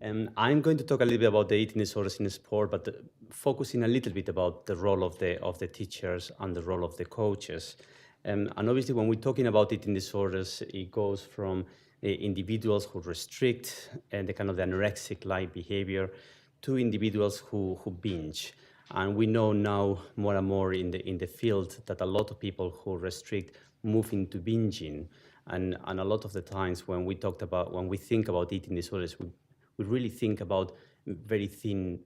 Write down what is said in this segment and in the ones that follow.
I'm going to talk a little bit about the eating disorders in sport, but focusing a little bit about the role of the teachers and the role of the coaches. And obviously, when we're talking about eating disorders, it goes from individuals who restrict and the kind of the anorexic-like behavior to individuals who binge. And we know now more and more in the field that a lot of people who restrict move into binging. And a lot of the times when we think about eating disorders, we really think about very thin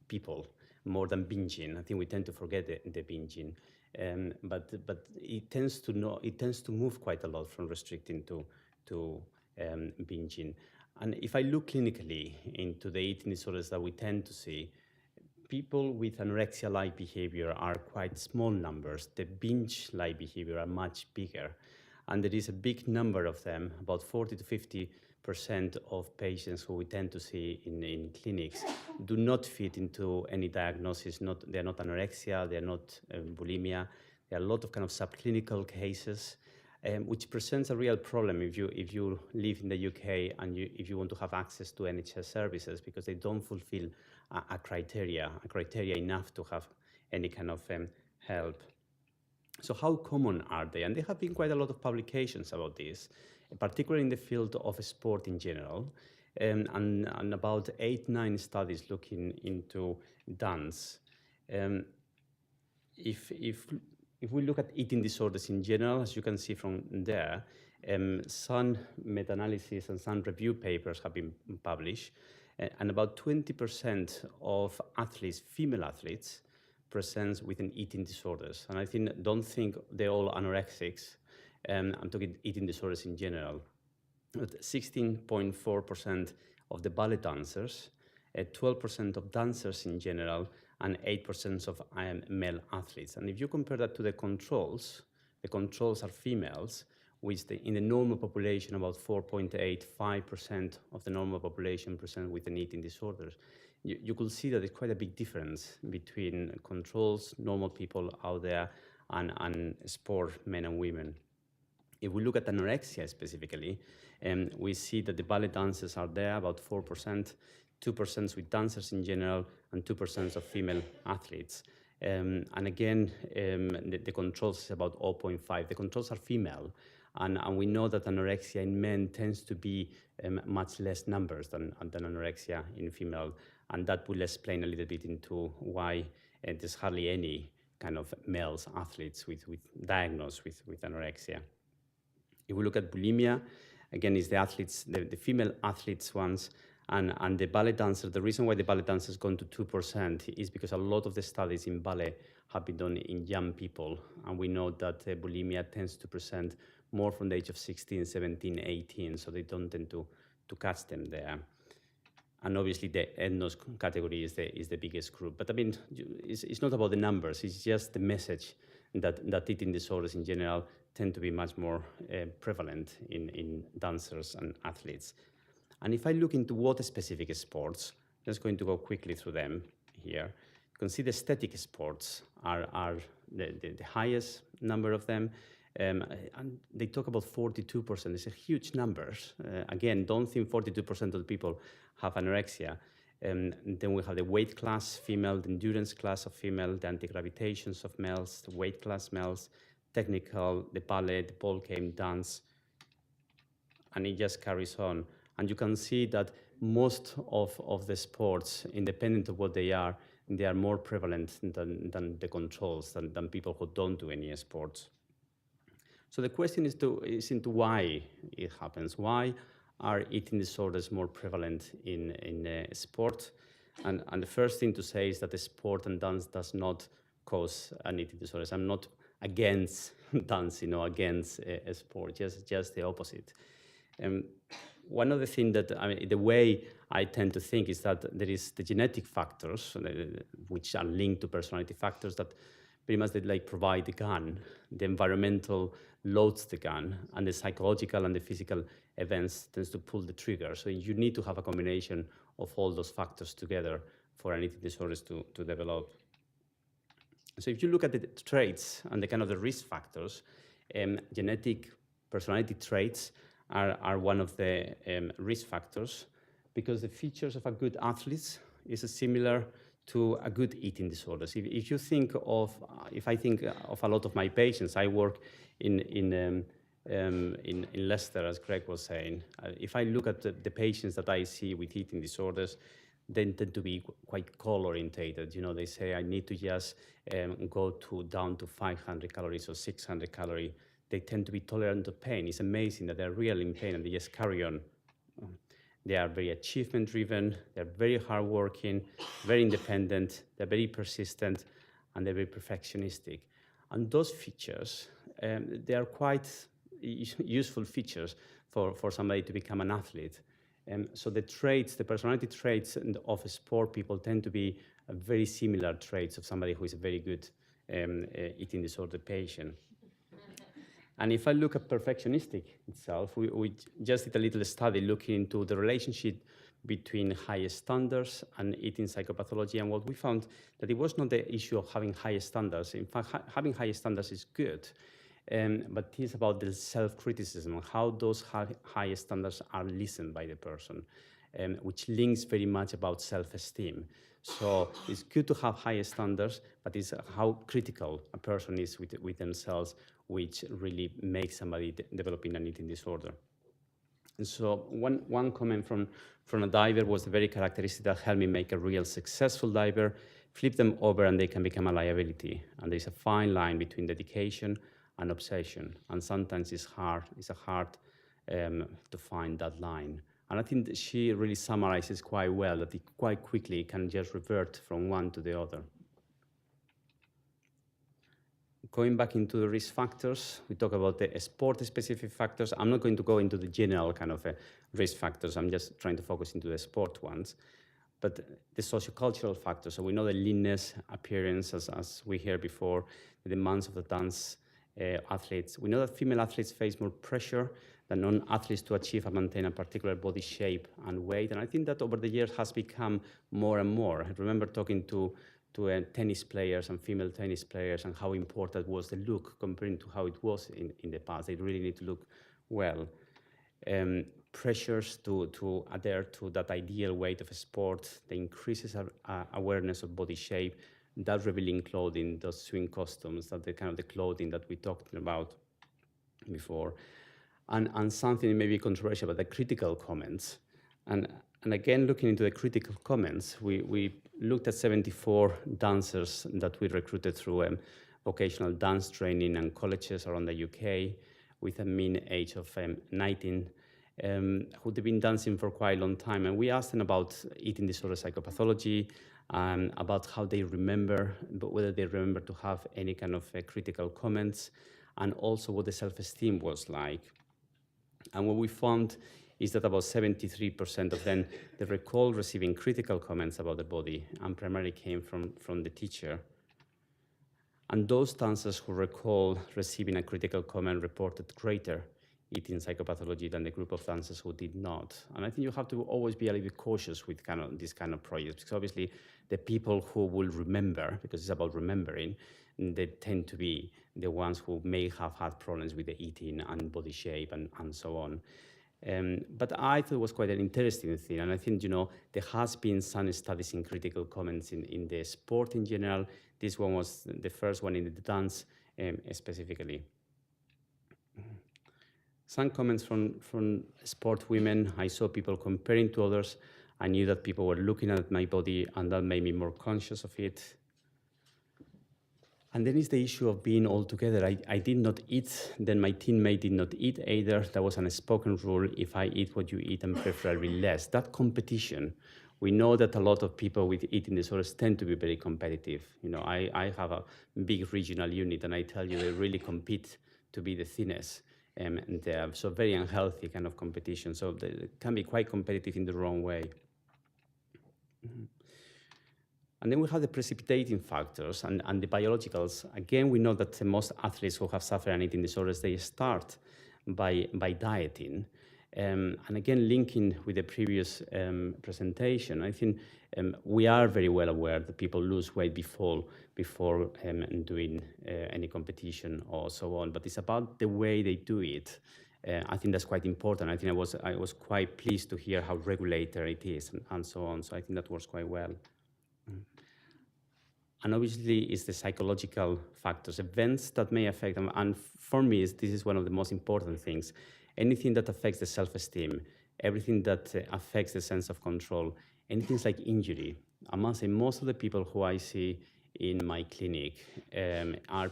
people more than binging. I think we tend to forget the binging, but it tends to move quite a lot from restricting to binging. And if I look clinically into the eating disorders that we tend to see, people with anorexia-like behavior are quite small numbers. The binge-like behavior are much bigger. And there is a big number of them, about 40 to 50% of patients who we tend to see in clinics do not fit into any diagnosis. They're not anorexia, they're not bulimia. There are a lot of kind of subclinical cases, which presents a real problem if you live in the UK and if you want to have access to NHS services, because they don't fulfill a criteria enough to have any kind of help. So how common are they? And there have been quite a lot of publications about this, particularly in the field of sport in general, and about 8-9 studies looking into dance. If we look at eating disorders in general, as you can see from there, some meta-analysis and some review papers have been published, and about 20% of athletes, female athletes, presents with an eating disorders. And I don't think they're all anorexics. I'm talking eating disorders in general. 16.4% of the ballet dancers, 12% of dancers in general, and 8% of male athletes. And if you compare that to the controls are females, which in the normal population, about 4.85% of the normal population present with an eating disorder. You could see that there's quite a big difference between controls, normal people out there, and sport men and women. If we look at anorexia specifically, we see that the ballet dancers are there, about 4%, 2% with dancers in general, and 2% of female athletes. And again, the controls is about 0.5. The controls are female, and we know that anorexia in men tends to be much less numbers than anorexia in female, and that will explain a little bit into why there's hardly any kind of males athletes diagnosed with anorexia. If we look at bulimia, again, it's the female athletes ones, and the ballet dancer. The reason why the ballet dancer has gone to 2% is because a lot of the studies in ballet have been done in young people, and we know that bulimia tends to present more from the age of 16, 17, 18, so they don't tend to catch them there. And obviously the ethnos category is the biggest group. But I mean, it's not about the numbers, it's just the message that eating disorders in general tend to be much more prevalent in dancers and athletes. And if I look into what specific sports, I'm just going to go quickly through them here. You can see the aesthetic sports are the highest number of them. And they talk about 42%. It's a huge numbers. Again, don't think 42% of the people have anorexia. Then we have the weight class female, the endurance class of female, the anti-gravitations of males, the weight class males, technical, the ballet, the ball game, dance, and it just carries on. And you can see that most of the sports, independent of what they are more prevalent than the controls, than people who don't do any sports. So the question is into why it happens. Why are eating disorders more prevalent in sport? And the first thing to say is that the sport and dance does not cause an eating disorders. I'm not against dance, against sport, just the opposite. One of the things that, the way I tend to think is that there is the genetic factors, which are linked to personality factors that pretty much they provide the gun, the environmental loads the gun, and the psychological and the physical events tends to pull the trigger. So you need to have a combination of all those factors together for an eating disorders to develop. So if you look at the traits and the kind of the risk factors, genetic personality traits are one of the risk factors. because the features of a good athlete is similar to a good eating disorders. If you think of, if I think of a lot of my patients, I work in Leicester, as Greg was saying. If I look at the patients that I see with eating disorders, they tend to be quite goal-orientated. You know, they say, I need to just go down to 500 calories or 600 calories. They tend to be tolerant to pain. It's amazing that they're really in pain and they just carry on. They are very achievement-driven, they're very hardworking, very independent, they're very persistent, and they're very perfectionistic. And those features, they are quite useful features for somebody to become an athlete. So the traits, the personality traits of sport people tend to be very similar traits of somebody who is a very good eating disorder patient. And if I look at perfectionistic itself, we just did a little study looking into the relationship between high standards and eating psychopathology. And what we found that it was not the issue of having high standards. In fact, having high standards is good, but it's about the self-criticism, how those high standards are listened by the person, which links very much about self-esteem. So it's good to have high standards, but it's how critical a person is with themselves, which really makes somebody developing an eating disorder. And so one comment from a diver was the very characteristic that helped me make a real successful diver. Flip them over and they can become a liability. And there's a fine line between dedication and obsession. And sometimes it's hard to find that line. And I think that she really summarizes quite well that it quite quickly can just revert from one to the other. Going back into the risk factors, we talk about the sport-specific factors. I'm not going to go into the general kind of risk factors. I'm just trying to focus into the sport ones. But the socio-cultural factors, so we know the leanness, appearance, as we heard before, the demands of the dance athletes. We know that female athletes face more pressure than non-athletes to achieve and maintain a particular body shape and weight. And I think that over the years has become more and more. I remember talking to tennis players and female tennis players and how important was the look compared to how it was in the past. They really need to look well. Pressures to adhere to that ideal weight of a sport, the increases awareness of body shape, that revealing clothing, those swing costumes, that the kind of the clothing that we talked about before. And something maybe controversial, but the critical comments. And again, looking into the critical comments, we looked at 74 dancers that we recruited through vocational dance training and colleges around the UK with a mean age of 19, who'd been dancing for quite a long time. And we asked them about eating disorder psychopathology, about how they remember, but whether they remember to have any kind of critical comments, and also what the self-esteem was like. And what we found is that about 73% of them, they recall receiving critical comments about the body, and primarily came from the teacher. And those dancers who recall receiving a critical comment reported greater eating psychopathology than the group of dancers who did not. And I think you have to always be a little bit cautious with these kind of projects, because obviously the people who will remember, because it's about remembering, they tend to be the ones who may have had problems with the eating and body shape and so on. But I thought it was quite an interesting thing, and I think, there has been some studies in critical comments in the sport in general. This one was the first one in the dance specifically. Some comments from sport women. I saw people comparing to others. I knew that people were looking at my body, and that made me more conscious of it. And then is the issue of being all together. I did not eat, then my teammate did not eat either. There was an unspoken rule, if I eat what you eat, and preferably less. That competition, we know that a lot of people with eating disorders tend to be very competitive. I have a big regional unit, and I tell you, they really compete to be the thinnest. And they are so very unhealthy kind of competition. So they can be quite competitive in the wrong way. And then we have the precipitating factors and the biologicals. Again, we know that most athletes who have suffered an eating disorders, they start by dieting. And again, linking with the previous presentation, I think we are very well aware that people lose weight before doing any competition or so on. But it's about the way they do it I think that's quite important. I think I was quite pleased to hear how regulated it is and so on. So I think that works quite well. And obviously, it's the psychological factors, events that may affect them. And for me, this is one of the most important things. Anything that affects the self-esteem, everything that affects the sense of control, anything like injury. I must say, most of the people who I see in my clinic are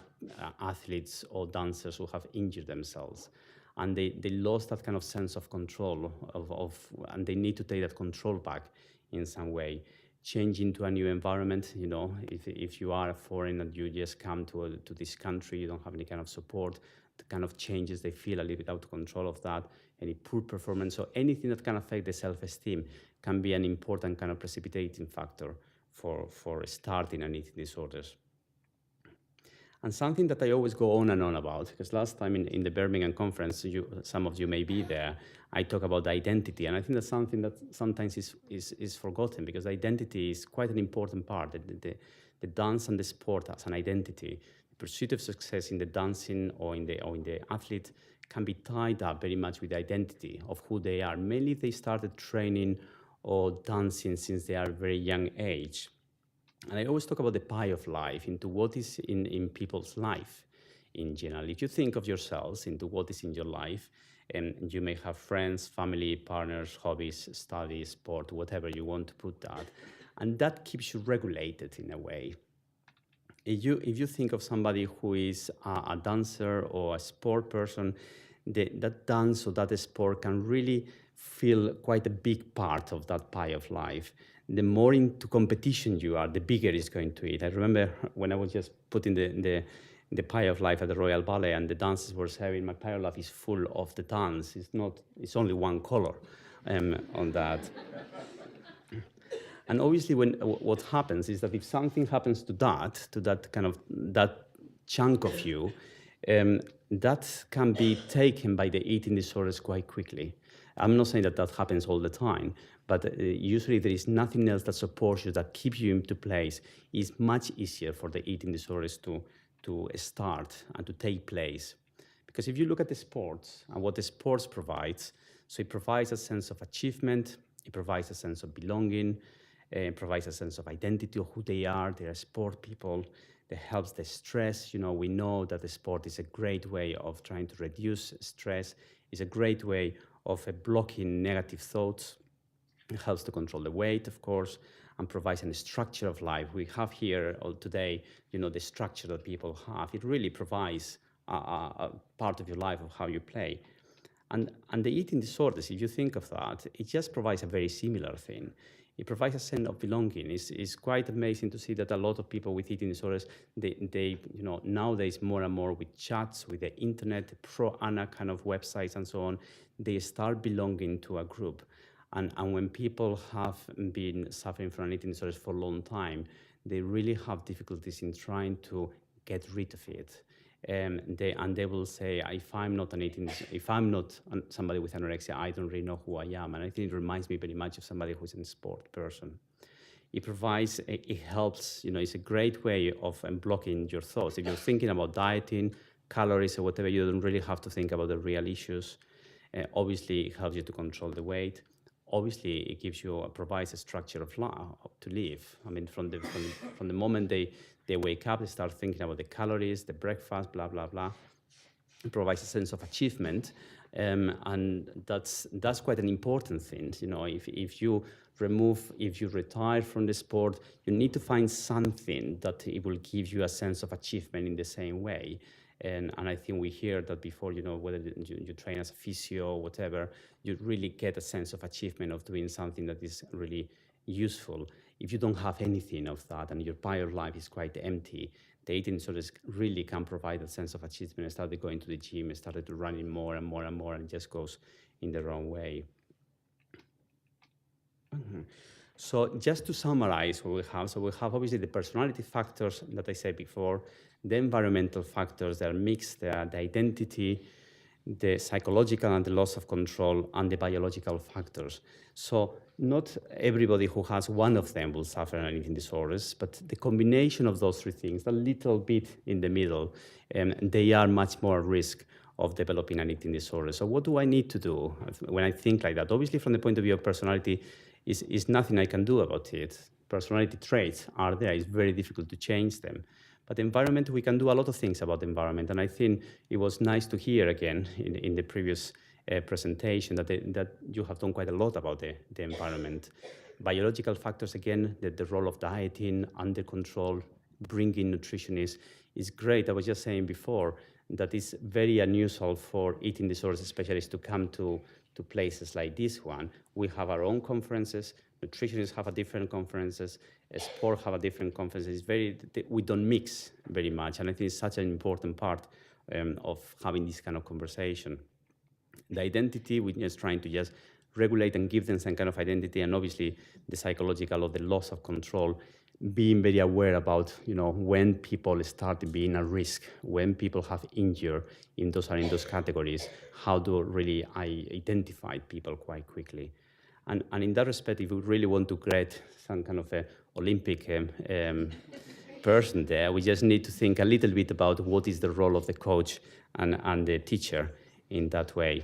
athletes or dancers who have injured themselves. And they lost that kind of sense of control, and they need to take that control back in some way. Change into a new environment, you know, if you are a foreigner and you just come to this country, you don't have any kind of support, the kind of changes they feel a little bit out of control of that, any poor performance, so anything that can affect the self-esteem can be an important kind of precipitating factor for starting an eating disorders. And something that I always go on and on about, because last time in the Birmingham conference, some of you may be there, I talk about identity. And I think that's something that sometimes is forgotten, because identity is quite an important part. The dance and the sport as an identity, the pursuit of success in the dancing or in the athlete can be tied up very much with the identity of who they are. Mainly if they started training or dancing since they are a very young age. And I always talk about the pie of life, into what is in people's life in general. If you think of yourselves into what is in your life, and you may have friends, family, partners, hobbies, studies, sport, whatever you want to put that, and that keeps you regulated in a way. If you think of somebody who is a dancer or a sport person, that dance or that sport can really feel quite a big part of that pie of life. The more into competition you are, the bigger it's going to eat. I remember when I was just putting the pie of life at the Royal Ballet and the dancers were saying, my pie of life is full of the dance. It's only one color on that. And obviously what happens is that if something happens to that chunk of you, that can be taken by the eating disorders quite quickly. I'm not saying that happens all the time, but usually there is nothing else that supports you, that keeps you into place. It's much easier for the eating disorders to start and to take place. Because if you look at the sports and what the sports provides, so it provides a sense of achievement, it provides a sense of belonging, it provides a sense of identity of who they are sport people. It helps the stress. You know, we know that the sport is a great way of trying to reduce stress. It's a great way of blocking negative thoughts. It helps to control the weight, of course, and provides a structure of life. We have here today, you know, the structure that people have. It really provides a part of your life of how you play. And the eating disorders, if you think of that, it just provides a very similar thing. It provides a sense of belonging. It's quite amazing to see that a lot of people with eating disorders, they you know, nowadays more and more with chats, with the internet, the pro-ANA kind of websites and so on, they start belonging to a group. And when people have been suffering from eating disorders for a long time, they really have difficulties in trying to get rid of it. And they will say, if I'm not somebody with anorexia, I don't really know who I am. And I think it reminds me very much of somebody who's a sport person. It helps, you know, it's a great way of blocking your thoughts. If you're thinking about dieting, calories or whatever, you don't really have to think about the real issues. Obviously, it helps you to control the weight. Obviously, it provides a structure of life to live. I mean, from the moment they wake up, they start thinking about the calories, the breakfast, blah, blah, blah. It provides a sense of achievement. And that's quite an important thing. You know, if you retire from the sport, you need to find something that it will give you a sense of achievement in the same way. And I think we hear that before, you know, whether you train as a physio or whatever, you really get a sense of achievement of doing something that is really useful. If you don't have anything of that and your pie of life is quite empty, the eating disorders really can provide a sense of achievement. I started going to the gym, I started to running more and more and more, and it just goes in the wrong way. So just to summarize what we have obviously the personality factors that I said before, the environmental factors that are mixed, the identity, the psychological and the loss of control, and the biological factors. So not everybody who has one of them will suffer an eating disorders, but the combination of those three things, a little bit in the middle, they are much more at risk of developing an eating disorder. So what do I need to do when I think like that? Obviously, from the point of view of personality, is nothing I can do about it. Personality traits are there. It's very difficult to change them. But environment, we can do a lot of things about the environment. And I think it was nice to hear again in the previous presentation that you have done quite a lot about the environment. Biological factors, again, the role of dieting, under control, bringing nutrition is great. I was just saying before that it's very unusual for eating disorders specialists to come to places like this one. We have our own conferences, nutritionists have a different conferences, sport have a different conferences. We don't mix very much, and I think it's such an important part of having this kind of conversation. The identity, we're just trying to just regulate and give them some kind of identity, and obviously the psychological or the loss of control, being very aware about, when people start being at risk, when people have injured in those categories, how do really I identify people quite quickly. And in that respect, if we really want to create some kind of a Olympic person there, we just need to think a little bit about what is the role of the coach and the teacher in that way.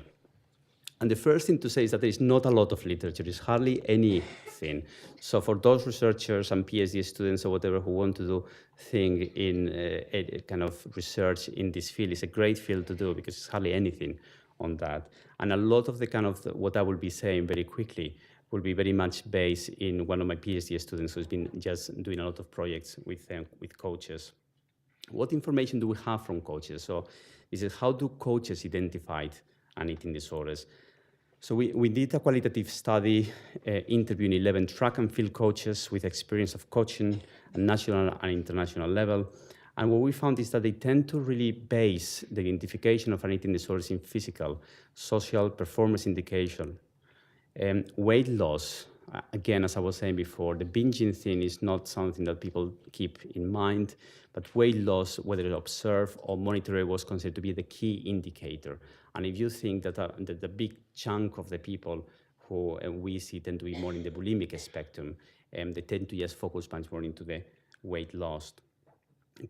And the first thing to say is that there is not a lot of literature. There's hardly anything. So for those researchers and PhD students or whatever who want to do thing in a kind of research in this field, it's a great field to do because there's hardly anything on that. And a lot of the kind of what I will be saying very quickly will be very much based in one of my PhD students who's been just doing a lot of projects with coaches. What information do we have from coaches? So this is how do coaches identify an eating disorders? So we did a qualitative study interviewing 11 track and field coaches with experience of coaching at national and international level. And what we found is that they tend to really base the identification of an eating disorders in physical, social, performance indication, weight loss. Again, as I was saying before, the binging thing is not something that people keep in mind, but weight loss, whether observed or monitored, was considered to be the key indicator. And if you think that the big chunk of the people who we see tend to be more in the bulimic spectrum, they tend to just focus much more into the weight loss.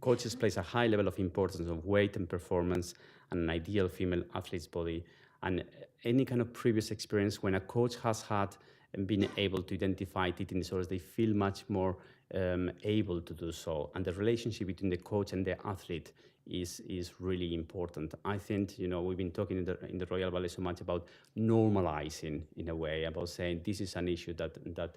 Coaches place a high level of importance of weight and performance and an ideal female athlete's body. And any kind of previous experience when a coach has had and been able to identify eating disorders, they feel much more able to do so. And the relationship between the coach and the athlete is really important. I think, we've been talking in the Royal Ballet so much about normalizing, in a way, about saying this is an issue that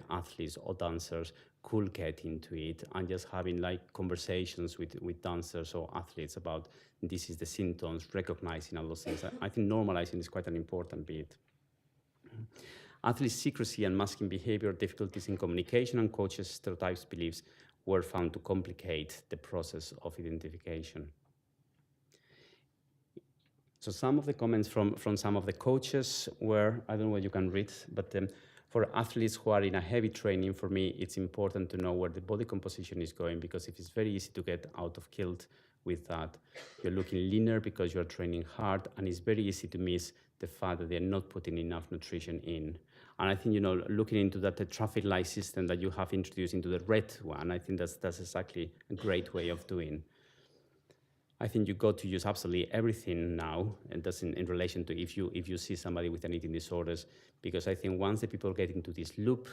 athletes or dancers could get into it, and just having like conversations with dancers or athletes about this is the symptoms, recognizing all those things. I think normalizing is quite an important bit. Athlete secrecy and masking behavior, difficulties in communication, and coaches' stereotypes beliefs were found to complicate the process of identification. So some of the comments from some of the coaches were, I don't know what you can read, but for athletes who are in a heavy training, for me, it's important to know where the body composition is going, because if it's very easy to get out of kilt with that, you're looking leaner because you're training hard, and it's very easy to miss the fact that they're not putting enough nutrition in. And I think, looking into that the traffic light system that you have introduced into the red one, I think that's exactly a great way of doing. I think you got to use absolutely everything now, and that's in relation to if you see somebody with an eating disorders, because I think once the people get into this loop,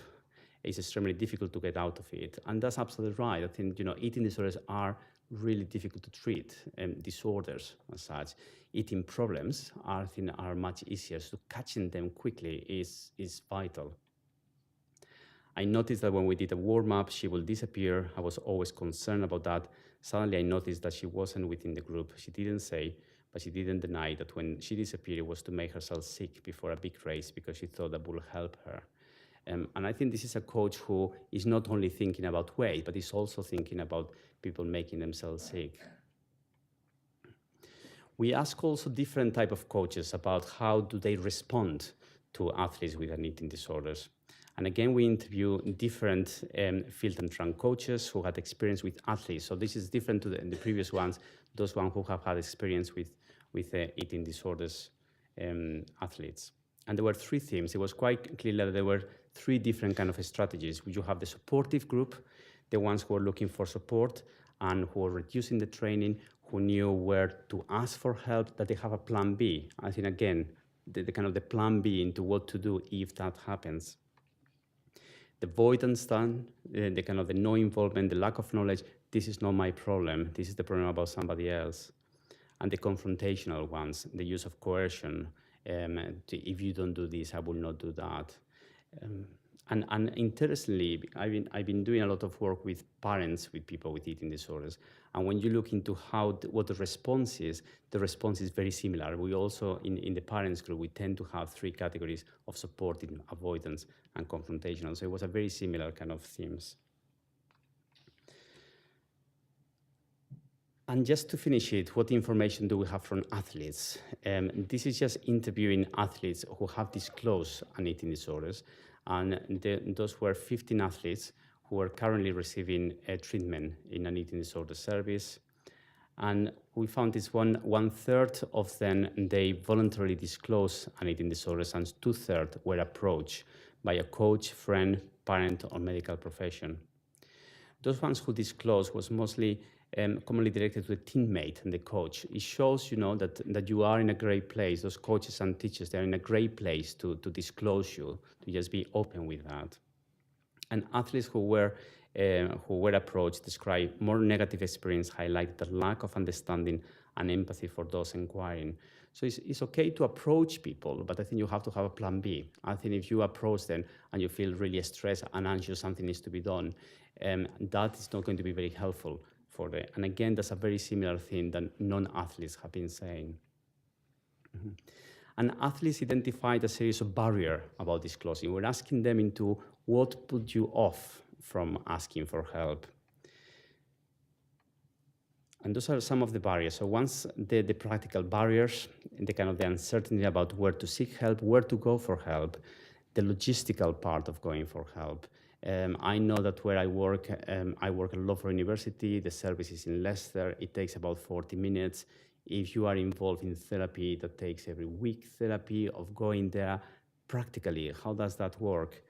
it's extremely difficult to get out of it. And that's absolutely right. I think, eating disorders are really difficult to treat, disorders as such. Eating problems are much easier, so catching them quickly is vital. I noticed that when we did a warm-up, she will disappear. I was always concerned about that. Suddenly I noticed that she wasn't within the group. She didn't say, but she didn't deny that when she disappeared, it was to make herself sick before a big race because she thought that would help her. And I think this is a coach who is not only thinking about weight, but is also thinking about people making themselves sick. We ask also different type of coaches about how do they respond to athletes with an eating disorders. And again, we interview different field and track coaches who had experience with athletes. So this is different to the previous ones, those ones who have had experience with eating disorders athletes. And there were three themes. It was quite clear that there were three different kind of strategies. You have the supportive group, the ones who are looking for support, and who are reducing the training, who knew where to ask for help, that they have a plan B. I think, again, the kind of the plan B into what to do if that happens. The avoidance done, the kind of the no involvement, the lack of knowledge, this is not my problem, this is the problem about somebody else. And the confrontational ones, the use of coercion, if you don't do this, I will not do that. And interestingly, I've been doing a lot of work with parents with people with eating disorders. And when you look into what the response is very similar. We also, in the parents group, we tend to have 3 categories of support in avoidance and confrontational. So it was a very similar kind of themes. And just to finish it, what information do we have from athletes? This is just interviewing athletes who have disclosed an eating disorders. And those were 15 athletes who are currently receiving treatment in an eating disorder service. And we found this one third of them, they voluntarily disclosed an eating disorders, and 2/3 were approached by a coach, friend, parent, or medical profession. Those ones who disclosed was mostly commonly directed to the teammate and the coach. It shows, that you are in a great place. Those coaches and teachers, they're in a great place to disclose you, to just be open with that. And athletes who were approached described more negative experience, highlight the lack of understanding and empathy for those inquiring. So it's okay to approach people, but I think you have to have a plan B. I think if you approach them and you feel really stressed and anxious, something needs to be done, that is not going to be very helpful for them. And again, that's a very similar thing that non-athletes have been saying. Mm-hmm. And athletes identified a series of barriers about disclosing. We're asking them into what put you off from asking for help. And those are some of the barriers. So once the practical barriers, the kind of the uncertainty about where to seek help, where to go for help, the logistical part of going for help. I know that where I work at Loughborough University, the service is in Leicester, it takes about 40 minutes. If you are involved in therapy, that takes every week therapy of going there. Practically, how does that work?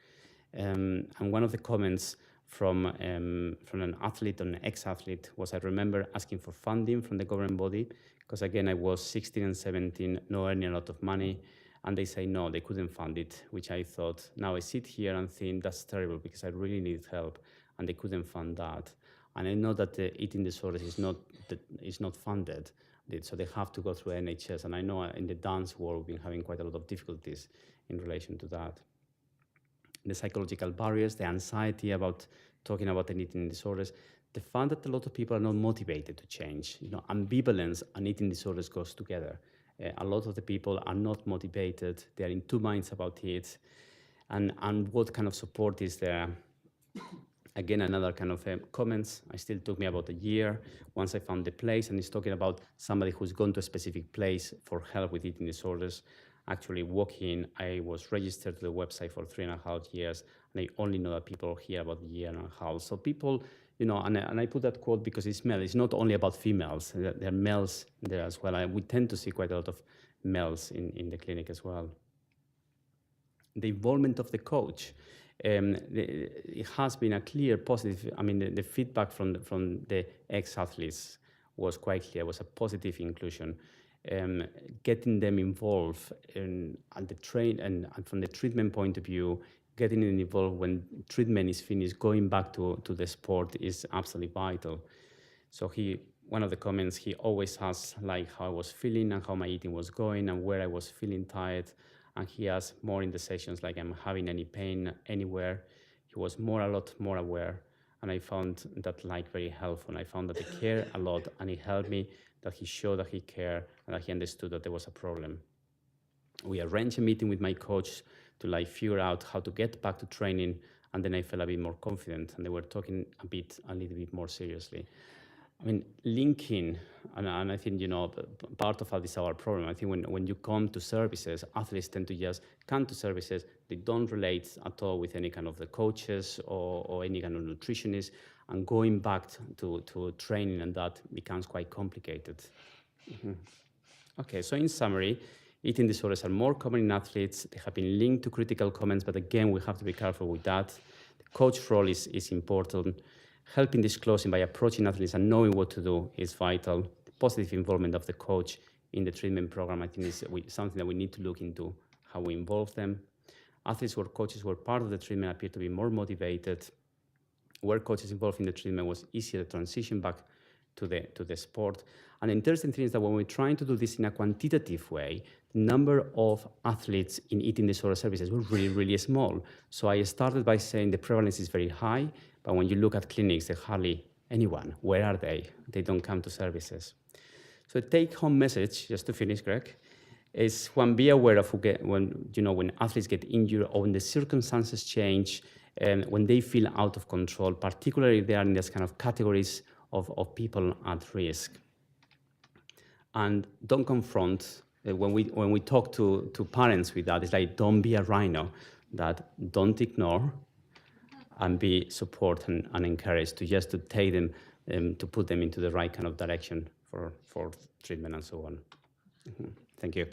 And one of the comments from an athlete, an ex-athlete, was I remember asking for funding from the government body, because again, I was 16 and 17, not earning a lot of money, and they say no, they couldn't fund it, which I thought, now I sit here and think that's terrible because I really need help, and they couldn't fund that. And I know that the eating disorders is not funded, so they have to go through NHS, and I know in the dance world we've been having quite a lot of difficulties in relation to that. The psychological barriers, the anxiety about talking about the eating disorders, the fact that a lot of people are not motivated to change. Ambivalence and eating disorders goes together. A lot of the people are not motivated. They are in 2 minds about it. And what kind of support is there? Again, another kind of comments. It still took me about a year once I found the place, and it's talking about somebody who's gone to a specific place for help with eating disorders. Actually walking, I was registered to the website for 3.5 years, and I only know that people hear about a year and a half. So people, and I put that quote because it's male. It's not only about females. There are males there as well. We tend to see quite a lot of males in the clinic as well. The involvement of the coach. It has been a clear positive. I mean, the feedback from the ex-athletes was quite clear. It was a positive inclusion. Getting them involved and from the treatment point of view, getting them involved when treatment is finished, going back to the sport is absolutely vital. So one of the comments, he always asked like how I was feeling and how my eating was going and where I was feeling tired. And he asked more in the sessions like, I'm having any pain anywhere. He was a lot more aware. And I found that very helpful. And I found that he cared a lot, and it helped me that he showed that he cared and that he understood that there was a problem. We arranged a meeting with my coach to figure out how to get back to training, and then I felt a bit more confident, and they were talking a little bit more seriously. I mean, linking, and I think, part of this is our problem. I think when you come to services, athletes tend to just come to services. They don't relate at all with any kind of the coaches or any kind of nutritionist, and going back to training, and that becomes quite complicated. Mm-hmm. Okay, so in summary, eating disorders are more common in athletes. They have been linked to critical comments, but again, we have to be careful with that. The coach role is important. helping disclosing by approaching athletes and knowing what to do is vital. The positive involvement of the coach in the treatment program, I think, is something that we need to look into, how we involve them. Athletes where coaches were part of the treatment appear to be more motivated. Where coaches involved in the treatment was easier to transition back to the sport. And the interesting thing is that when we're trying to do this in a quantitative way, the number of athletes in eating disorder services was really, really small. So I started by saying the prevalence is very high, but when you look at clinics, there's hardly anyone. Where are they? They don't come to services. So the take-home message, just to finish, Greg, is one, be aware of when athletes get injured or when the circumstances change, when they feel out of control, particularly if they are in this kind of categories of people at risk. And don't confront, when we talk to parents with that, it's like, don't be a rhino, that don't ignore, and be support and encourage to take them, to put them into the right kind of direction for treatment and so on. Thank you.